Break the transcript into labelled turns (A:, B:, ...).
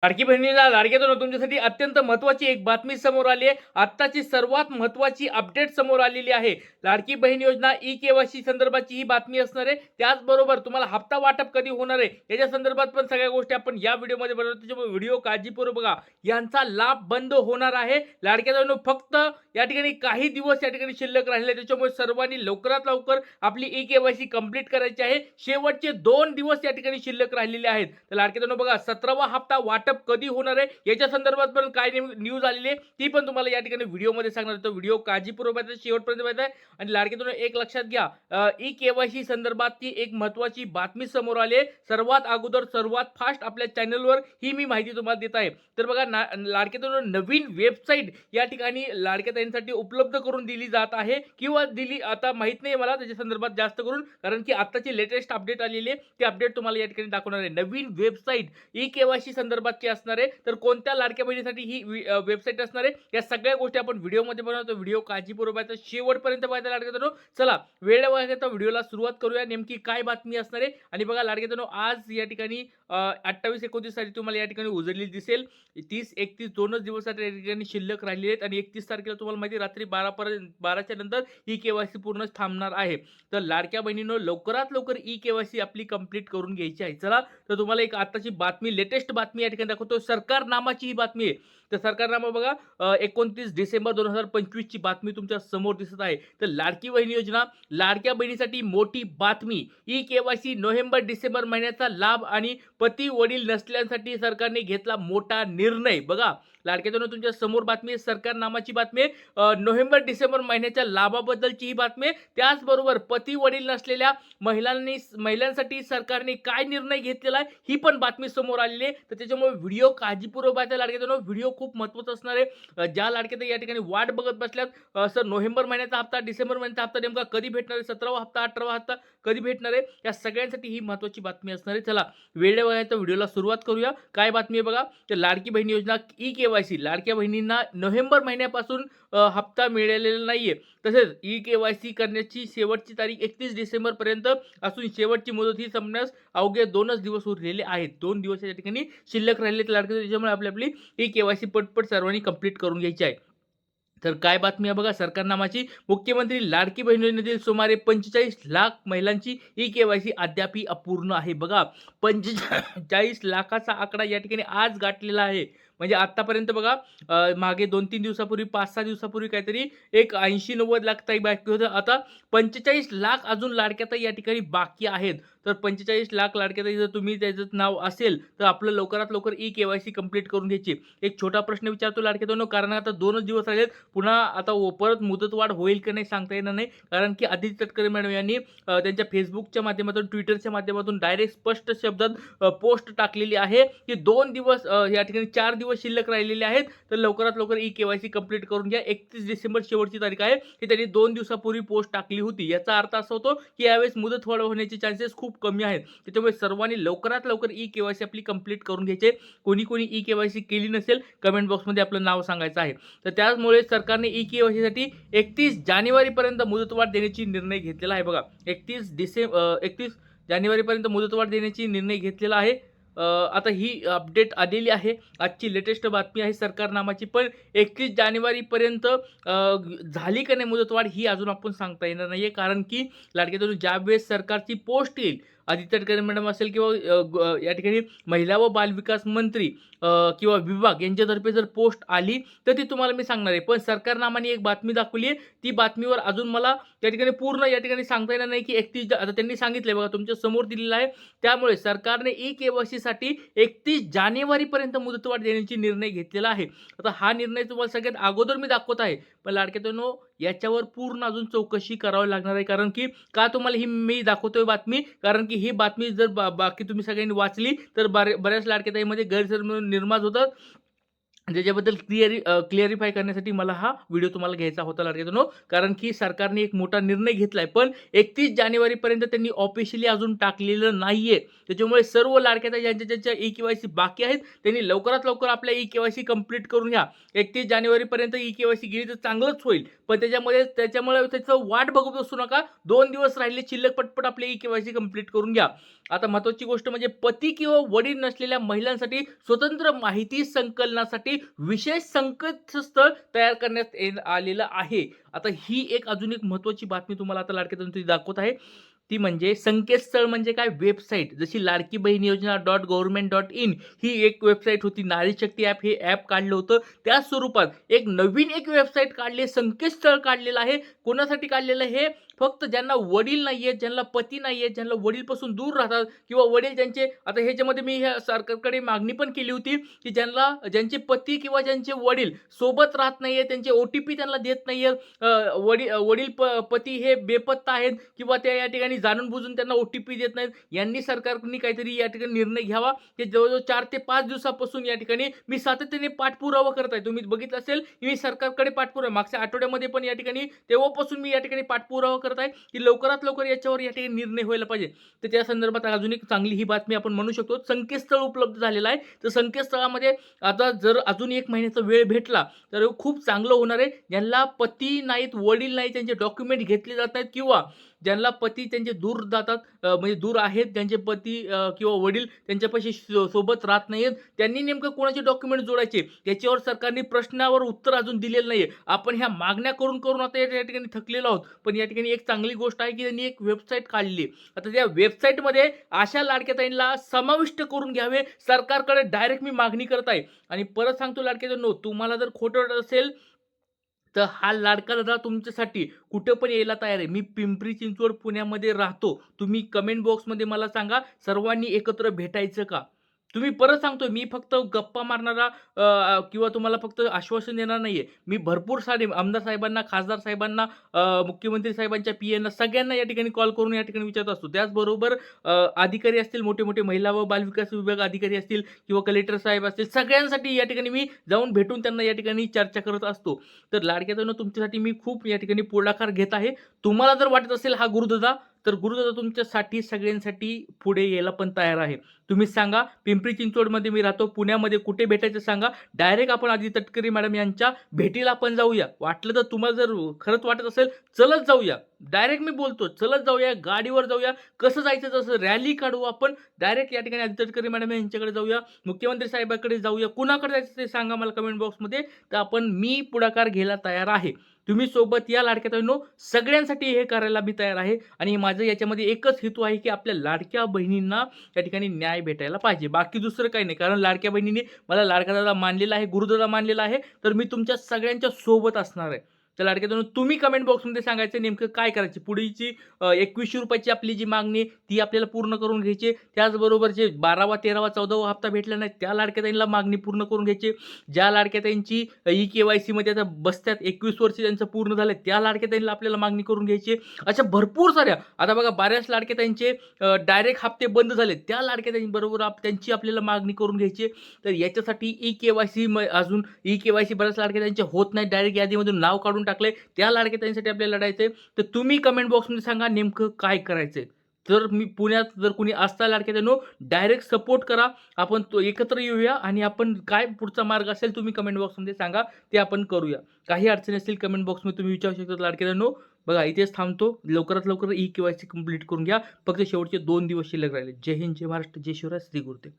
A: लाडकी बहिणीला लाडक्या तुमच्यासाठी अत्यंत महत्त्वाची एक बातमी समोर आली आहे. आत्ताची सर्वात महत्त्वाची अपडेट समोर आलेली आहे. लाडकी बहीण योजना ई-केवायसी संदर्भाची ही बातमी असणार आहे. त्याचबरोबर तुम्हाला हप्ता वाटप कधी होणार आहे, याच्या संदर्भात पण सगळ्या गोष्टी आपण या व्हिडिओमध्ये बनवतो. त्याच्यामुळे व्हिडिओ काळजीपूर्वक बघा. यांचा लाभ बंद होणार आहे. लाडक्या बहिणींनो, फक्त या ठिकाणी काही दिवस या ठिकाणी शिल्लक राहिले. त्याच्यामुळे सर्वांनी लवकरात लवकर आपली ई-केवायसी कंप्लीट करायची आहे. शेवटचे 2 दिवस या ठिकाणी शिल्लक राहिलेले आहेत. तर लाडक्या बहिणींनो बघा, 17वा हप्ता वाटप कधी होणार आहे याच्या संदर्भात पण काय न्यूज आलेली आहे ती पण तुम्हाला या ठिकाणी व्हिडिओमध्ये सांगणार आहे. तो व्हिडिओ काळजीपूर्वक बघा, शेवटपर्यंत बघा. आणि लाडक्या एक लक्षात घ्या, ई केवायसी संदर्भात ती एक महत्त्वाची बातमी समोर आली आहे. सर्वात अगोदर सर्वात फास्ट आपल्या चॅनलवर ही मी माहिती तुम्हाला देत आहे. तर बघा, लाडक्या नवीन वेबसाईट या ठिकाणी लाडक्या ताईंसाठी उपलब्ध करून दिली जात आहे किंवा दिली आता माहित नाही मला त्याच्या संदर्भात जास्त करून, कारण की आताची लेटेस्ट अपडेट आलेली आहे. ती अपडेट तुम्हाला या ठिकाणी दाखवणार आहे. नवीन वेबसाईट ई केवायसी संदर्भातची असणार आहे. तर कोणत्या लाडक्या बहिणीसाठी ही वेबसाईट असणार आहे, या सगळ्या गोष्टी आपण व्हिडिओमध्ये बनवतो. व्हिडिओ काळजीपूर्वक पाहायचा, शेवटपर्यंत पाहायचा लाडक्या बहिणींनो. चला वेळ वाया व्हिडिओला सुरुवात करूया. नेमकी काय बातमी असणार आहे. आणि बघा लाडक्या बहिणींनो, आज या ठिकाणी 28-29 तारीख तुम्हाला या ठिकाणी उजळलेली दिसेल. 30-31 दोनच दिवसासाठी या ठिकाणी शिल्लक राहिलेले आहेत आणि 31 तारखेला तुम्हाला माहिती रात्री 12च्या नंतर ई केवायसी पूर्ण थांबणार आहे. तर लाडक्या बहिणींनो, लवकरात लवकर ई केवायसी आपली कंप्लीट करून घ्यायची आहे. चला, तर तुम्हाला एक आताची बातमी, लेटेस्ट बातमी या ठिकाणी दाखवतो. सरकारनामाची ही बातमी आहे. तर सरकारनामा बघा, 29 डिसेंबर 2025 ची बातमी तुमच्या समोर दिसत आहे. तर लाडकी बहीण योजना, लाडक्या बहिणीसाठी मोठी बातमी. ई केवायसी नोव्हेंबर-डिसेंबर महिन्याचा लाभ आणि पती वडील नसल्यासाठी सरकारने घेतला मोठा निर्णय. बघा लाडक्या तुमच्या समोर बातमी आहे, सरकारनामाची बातमी आहे. नोव्हेंबर-डिसेंबर महिन्याच्या लाभाबद्दलची ही बातमी आहे. त्याचबरोबर पती वडील नसलेल्या महिलांसाठी सरकारने काय निर्णय घेतलेला आहे ही पण बातमी समोर आलेली आहे. तर त्याच्यामुळे व्हिडिओ काळजीपूर्वक पाहायचा लाडक्या व्हिडिओ खूप महत्त्वाचा असणार आहे. ज्या लाडक्या या ठिकाणी वाट बघत बसल्यात, सर नोव्हेंबर महिन्याचा हप्ता, डिसेंबर महिन्याचा हप्ता नेमका कधी भेटणार आहे, 17वा हप्ता, 18वा हप्ता कधी भेटणार आहे, या सगळ्यांसाठी ही महत्त्वाची बातमी असणार आहे. चला वेळ वाया व्हिडिओला सुरुवात करूया. काय बातमी आहे बघा. तर लाडकी बहीण योजना ई केवायसी, लाडक्या बहिणींना नोव्हेंबर महिन्यापासून हप्ता मिळालेला नाहीये. तसेच ई केवायसी करण्याची शेवटची तारीख 31 डिसेंबर पर्यंत असून शेवटची मुदत ही संपण्यास अवघे 2च दिवस उरलेले आहेत. 2 दिवस या ठिकाणी शिल्लक राहिलेत लाडके. त्याच्यामुळे आपली ई केवायसी पटपट सर्वांनी कंप्लीट करून घ्यायची आहे. तर काय बातमी आहे बघा, सरकारनामाची. मुख्यमंत्री लाडकी बहीण योजनेतील सुमारे 45 लाख महिलांची ई केवायसी अद्यापही अपूर्ण आहे. बघा, 45 लाखाचा आकडा या ठिकाणी आज गाठलेला आहे. म्हणजे आतापर्यंत बघा, मागे 2-3 दिवसापूर्वी, 5-6 दिवसापूर्वी काहीतरी एक 80-90 लाख ताई बाकी होतं. आता 45 लाख अजून लाडक्याताई या ठिकाणी बाकी आहेत. तर 45 लाख लाडक्याताई जर तुम्ही त्याचं नाव असेल तर आपलं लवकरात लवकर ई केवायसी कंप्लीट करून घ्यायची. एक छोटा प्रश्न विचारतो लाडक्याताईंनो, कारण आता 2च दिवस राहिलेत. पुन्हा आता परत मुदतवाढ होईल की नाही सांगता येणार नाही. कारण की आदित्य तटकरे मॅडम यांनी त्यांच्या फेसबुकच्या माध्यमातून, ट्विटरच्या माध्यमातून डायरेक्ट स्पष्ट शब्दात पोस्ट टाकलेली आहे की 2 दिवस, या ठिकाणी 4 दिवस शिल्लक राहिलेले आहेत. तर लवकरात लवकर ई केवायसी कंप्लीट करून घ्या. 31 डिसेंबर शेवटची तारीख आहे, की त्यांनी 2 दिवसापूर्वी पोस्ट टाकली होती. याचा अर्थ असा होतो की यावेळेस मुदतवाढ होण्याचे चान्सेस खूप कमी आहेत. त्याच्यामुळे सर्वांनी लवकरात लवकर ई केवायसी आपली कंप्लीट करून घ्यायचे. कोणी ई केवायसी केली नसेल, कमेंट बॉक्समध्ये आपलं नाव सांगायचं आहे. तर त्यामुळे सरकारने ई केवायसीसाठी 31 जानेवारीपर्यंत मुदतवाढ देण्याची निर्णय घेतलेला आहे. बघा, 31 जानेवारीपर्यंत मुदतवाढ देण्याची निर्णय घेतलेला आहे. आता ही अपडेट आलेली आहे. आजची लेटेस्ट बातमी आहे सरकारनामाची. पण 31 जानेवारीपर्यंत झाली का नाही मुदतवाढ ही अजून आपण सांगता येणार नाहीये. कारण की लाडक्या ज्यावेळेस सरकारची पोस्ट येईल, आदित्य तटकरे मॅडम असेल किंवा या ठिकाणी महिला व बालविकास मंत्री किंवा विभाग यांच्यातर्फे जर पोस्ट आली तर ती तुम्हाला मी सांगणार आहे. पण सरकारनामाने एक बातमी दाखवली आहे, ती बातमीवर अजून मला त्या ठिकाणी पूर्ण या ठिकाणी सांगता येणार नाही की 31 आता त्यांनी सांगितलंय बघा, तुमच्या समोर दिलेलं आहे. त्यामुळे सरकारने ई केवायसीसाठी 31 जानेवारीपर्यंत मुदतवाढ देण्याची निर्णय घेतलेला आहे. आता हा निर्णय तुम्हाला सगळ्यात अगोदर मी दाखवत आहे. पण लाडक्यातून याच्यावर पूर्ण अजून चौकशी करावी लागणार आहे. कारण की का तुम्हाला ही मी दाखवतोय बातमी, कारण की ही बातमी जर बाकी तुम्ही सगळ्यांनी वाचली तर बऱ्याच लाडक्याताईमध्ये गैरसमज निर्माण होतात. ज्याच्याबद्दल क्लिअरिफाय करण्यासाठी मला हा व्हिडिओ तुम्हाला घ्यायचा होता लाडक्यातून. कारण की सरकारने एक मोठा निर्णय घेतलाय, पण 31 जानेवारीपर्यंत त्यांनी ऑफिशियली अजून टाकलेलं नाहीये. त्याच्यामुळे सर्व लाडक्या ज्यांच्या ई-के-वाय-सी बाकी आहेत, त्यांनी लवकरात लवकर आपल्या ई-के-वाय-सी कंप्लीट करून घ्या. 31 जानेवारीपर्यंत ई-के-वाय-सी गेली तर चांगलंच होईल. पण त्याच्यामुळे त्याचं वाट बघत बसू नका. 2 दिवस राहिले शिल्लक, पटपट आपली ई-के-वाय-सी कंप्लीट करून घ्या. आता महत्त्वाची गोष्ट म्हणजे पती किंवा वडील नसलेल्या महिलांसाठी स्वतंत्र माहिती संकलनासाठी विशेष संकेतस्थळ तयार करण्यात आलेलं आहे. आता ही अजून एक महत्त्वाची बातमी तुम्हाला आता लाडक्या दाखवत आहे. ती म्हणजे संकेतस्थळ म्हणजे काय? वेबसाईट. जशी लाडकी बहीण योजना .gov.in ही एक वेबसाईट होती. नारी शक्ती ॲप हे ॲप काढलं होतं. त्या स्वरूपात नवीन वेबसाईट काढली, संकेतस्थळ काढलेलं आहे. कोणासाठी काढलेलं आहे? फक्त ज्यांना वडील नाहीयेत, ज्यांना पती नाहीयेत, ज्यांना वडीलपासून दूर राहतात किंवा वडील ज्यांचे, आता ह्याच्यामध्ये मी ह्या सरकारकडे मागणी पण केली होती, की ज्यांचे पती किंवा ज्यांचे वडील सोबत राहत नाहीये, त्यांचे ओ-टी-पी त्यांना देत नाहीये, पती हे बेपत्ता आहेत किंवा त्या या ठिकाणी जाणून-बुजून त्यांना ओ-टी-पी देत नाहीत, यांनी सरकारने काहीतरी या ठिकाणी निर्णय घ्यावा. हे जवळ-जवळ 4 ते 5 दिवसापासून या ठिकाणी मी सातत्याने पाठपुरावा करत आहे. तुम्ही बघितलं असेल, मी सरकारकडे पाठपुरावा मागच्या आठवड्यामध्ये पण या ठिकाणी, तेव्हापासून मी या ठिकाणी पाठपुरावा करत आहे, की लवकरात लवकर याच्यावर या ठिकाणी निर्णय व्हायला पाहिजे. तर त्या संदर्भात अजून एक चांगली ही बातमी आपण म्हणू शकतो. संकेतस्थळ उपलब्ध झालेलं आहे. तर संकेतस्थळामध्ये आता जर अजून 1 महिन्याचा वेळ भेटला तर खूप चांगलं होणार आहे. ज्यांना पती नाहीत, वडील नाहीत, त्यांचे डॉक्युमेंट घेतले जात नाहीत किंवा ज्यांना पती त्यांचे दूर जातात, म्हणजे दूर आहेत, ज्यांचे पती किंवा वडील त्यांच्यापाशी सोबत राहत नाहीयेत, त्यांनी नेमकं कोणाचे डॉक्युमेंट जोडायचे त्याच्यावर सरकारने प्रश्नावर उत्तर अजून दिलेलं नाहीये. आपण ह्या मागण्या करून आता या ठिकाणी थकलेलो आहोत. पण या ठिकाणी एक चांगली गोष्ट आहे, की त्यांनी एक वेबसाईट काढली. आता त्या वेबसाईटमध्ये अशा लाडक्याताईंना समाविष्ट करून घ्यावे, सरकारकडे डायरेक्ट मी मागणी करत आहे. आणि परत सांगतो लाडक्याताईंनो, तुम्हाला जर खोटं वाटत असेल तर हा लाडका दादा तुमच्यासाठी कुठं पण यायला तयार आहे. मी पिंपरी चिंचवड, पुण्यामध्ये राहतो. तुम्ही कमेंट बॉक्समध्ये मला सांगा, सर्वांनी एकत्र भेटायचं का? तुम्ही परत सांगतोय, मी फक्त गप्पा मारणारा किंवा तुम्हाला फक्त आश्वासन देणार नाहीये. मी भरपूर सारे आमदार साहेबांना, खासदार साहेबांना, मुख्यमंत्री साहेबांच्या पीएंना सगळ्यांना या ठिकाणी कॉल करून या ठिकाणी विचारत असतो. त्याचबरोबर अधिकारी असतील, मोठे-मोठे महिला व बालविकास विभाग अधिकारी असतील किंवा कलेक्टर साहेब असतील, सगळ्यांसाठी या ठिकाणी मी जाऊन भेटून त्यांना या ठिकाणी चर्चा करत असतो. तर लाडक्यातून तुमच्यासाठी मी खूप या ठिकाणी पुढाकार घेत आहे. तुम्हाला जर वाटत असेल हा गुरुदादा, तर गुरुदादा तुमच्यासाठी सगळ्यांसाठी पुढे यायला पण तयार आहे. तुम्ही सांगा, पिंपरी चिंचवडमध्ये मी राहतो, पुण्यामध्ये कुठे भेटायचं सांगा. डायरेक्ट आपण आदिती तटकरे मॅडम यांच्या भेटीला आपण जाऊया. वाटलं तर तुम्हाला जर खरंच वाटत असेल, चलत जाऊया. डायरेक्ट मी बोलतो, चलत जाऊया, गाडीवर जाऊया. कसं जायचं तसं रॅली काढू आपण. डायरेक्ट या ठिकाणी आदिती तटकरे मॅडम यांच्याकडे जाऊया, मुख्यमंत्री साहेबांकडे जाऊया. कुणाकडे जायचं ते सांगा मला कमेंट बॉक्समध्ये. तर मी पुढाकार घ्यायला तयार आहे. तुम्ही सोबत या लाडक्याताईंनो, सगळ्यांसाठी हे करायला मी तयार आहे. आणि माझं याच्यामध्ये एकच हेतू आहे, की आपल्या लाडक्या बहिणींना या ठिकाणी न्याय भेटायला पाहिजे. बाकी दुसरं काही नाही. कारण लाडक्या बहिणींनी मला लाडका दादा मानलेला आहे, गुरुदादा मानलेला आहे. तर मी तुमच्या सगळ्यांच्या सोबत असणार आहे. तर लाडक्याताईंनो, तुम्ही कमेंट बॉक्समध्ये सांगायचं नेमकं काय करायचं. पुढची ₹21 आपली जी मागणी आहे ती आपल्याला पूर्ण करून घ्यायची. त्याचबरोबर जे 12वा, 13वा, 14वा हप्ता भेटला नाही त्या लाडक्याताईंना मागणी पूर्ण करून घ्यायची. ज्या लाडक्याताईंची ई-के-वाय-सीमध्ये आता बसतात, 21 वर्ष त्यांचं पूर्ण झालं, त्या लाडक्याताईंना आपल्याला मागणी करून घ्यायची. अशा भरपूर साऱ्या, आता बघा बऱ्याच लाडक्याताईंचे डायरेक्ट हप्ते बंद झाले, त्या लाडक्याताईंबरोबर त्यांची आपल्याला मागणी करून घ्यायची. तर याच्यासाठी ई-के-वाय-सी अजून ई-के-वाय-सी बऱ्याच लाडक्याताईंचे होत नाही, डायरेक्ट यादीमधून नाव काढून टाकलंय, त्या लाडक्याताईंसाठी आपल्याला लढायचंय. तर तुम्ही कमेंट बॉक्समध्ये सांगा नेमकं काय करायचंय. तर मी पुण्यात जर कुणी असता लाडक्याताईंनो, डायरेक्ट सपोर्ट करा. आपण एकत्र येऊया आणि आपण काय पुढचा मार्ग असेल तुम्ही कमेंट बॉक्समध्ये सांगा, ते आपण करूया. काही अडचणी असतील कमेंट बॉक्समध्ये तुम्ही विचारू शकता लाडक्याताईंनो. बघा इथेच थांबतो. लवकरात लवकर ई-के-वाय-सी कंप्लीट करून घ्या. फक्त शेवटचे 2 दिवस शिल्लक राहिले. जय हिंद, जय महाराष्ट्र, जय शिवराय, श्री गुरुदेव.